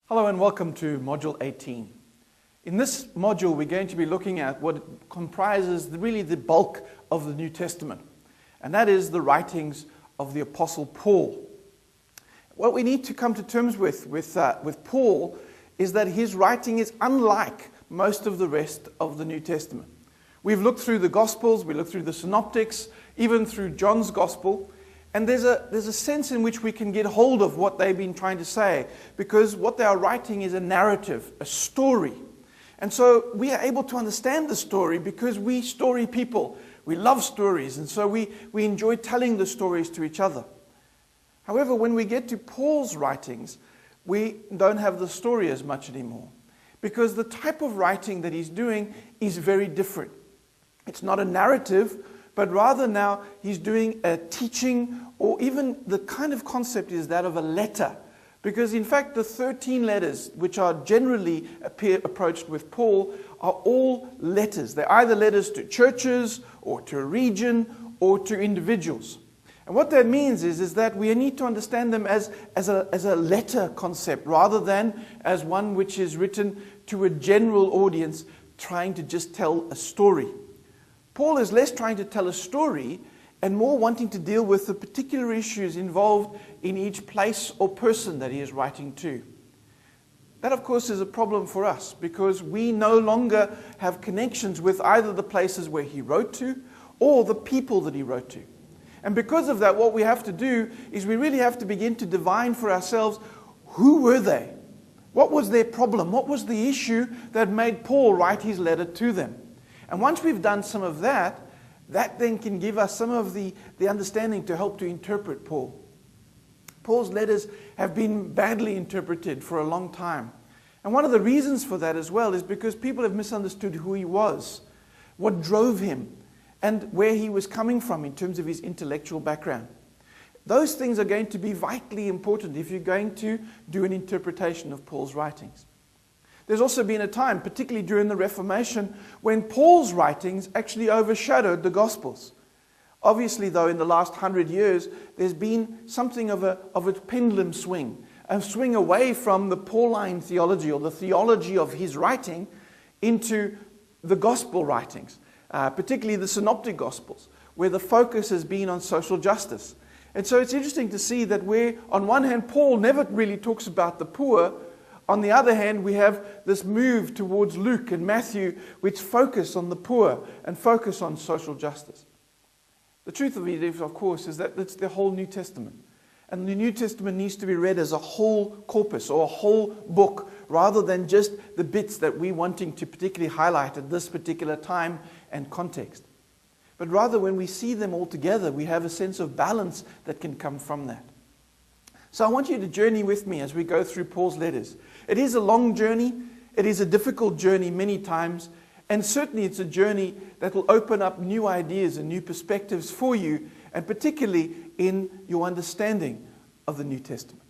Hello and welcome to Module 18. In this module, we're going to be looking at what comprises really the bulk of the New Testament, and that is the writings of the Apostle Paul. What we need to come to terms with Paul is that his writing is unlike most of the rest of the New Testament. We've looked through the Gospels, we looked through the Synoptics, even through John's Gospel, and there's a sense in which we can get hold of what they've been trying to say, because what they are writing is a narrative, a story. And so we are able to understand the story because we story people. We love stories, and so we enjoy telling the stories to each other. However, when we get to Paul's writings, we don't have the story as much anymore, because the type of writing that he's doing is very different. It's not a narrative, but rather now he's doing a teaching, or even the kind of concept is that of a letter. Because in fact the 13 letters which are generally approached with Paul are all letters. They're either letters to churches or to a region or to individuals. And what that means is that we need to understand them as a letter concept rather than as one which is written to a general audience trying to just tell a story. Paul is less trying to tell a story and more wanting to deal with the particular issues involved in each place or person that he is writing to. That, of course, is a problem for us because we no longer have connections with either the places where he wrote to or the people that he wrote to. And because of that, what we have to do is we really have to begin to divine for ourselves, who were they? What was their problem? What was the issue that made Paul write his letter to them? And once we've done some of that, that then can give us some of the understanding to help to interpret Paul. Paul's letters have been badly interpreted for a long time. And one of the reasons for that as well is because people have misunderstood who he was, what drove him, and where he was coming from in terms of his intellectual background. Those things are going to be vitally important if you're going to do an interpretation of Paul's writings. There's also been a time, particularly during the Reformation, when Paul's writings actually overshadowed the Gospels. Obviously, though, in the last 100 years, there's been something of a pendulum swing, a swing away from the Pauline theology or the theology of his writing into the Gospel writings, particularly the Synoptic Gospels, where the focus has been on social justice. And so it's interesting to see that where, on one hand, Paul never really talks about the poor, on the other hand, we have this move towards Luke and Matthew, which focus on the poor and focus on social justice. The truth of it is, of course, is that it's the whole New Testament. And the New Testament needs to be read as a whole corpus or a whole book, rather than just the bits that we're wanting to particularly highlight at this particular time and context. But rather, when we see them all together, we have a sense of balance that can come from that. So I want you to journey with me as we go through Paul's letters. It is a long journey. It is a difficult journey many times. And certainly it's a journey that will open up new ideas and new perspectives for you, and particularly in your understanding of the New Testament.